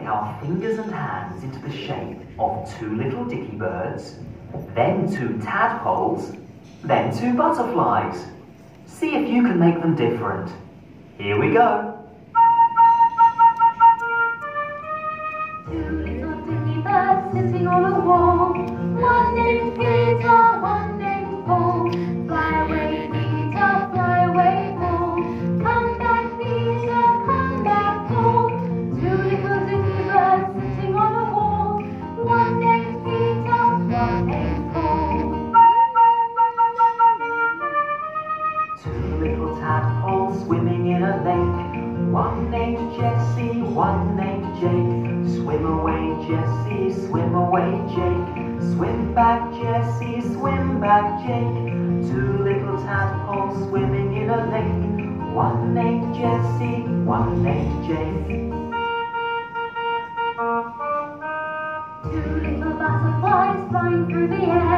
our fingers and hands into the shape of two little Dicky birds, then two tadpoles, then two butterflies. See if you can make them different. Here we go. Two little Dicky birds sitting on a wall. One named Peter, one named Paul. Fly away, Peter, fly away, Paul. Come back, Peter, come back, Paul. Two little Dicky birds sitting on a wall. One named Peter, one named Paul. Two little tadpoles swimming in a lake. One named Jessie, one named Jake. Swim away, Jessie, swim away, Jake. Swim back, Jessie, swim back, Jake. Two little tadpoles swimming in a lake. One named Jessie, one named Jake. Two little butterflies flying through the air.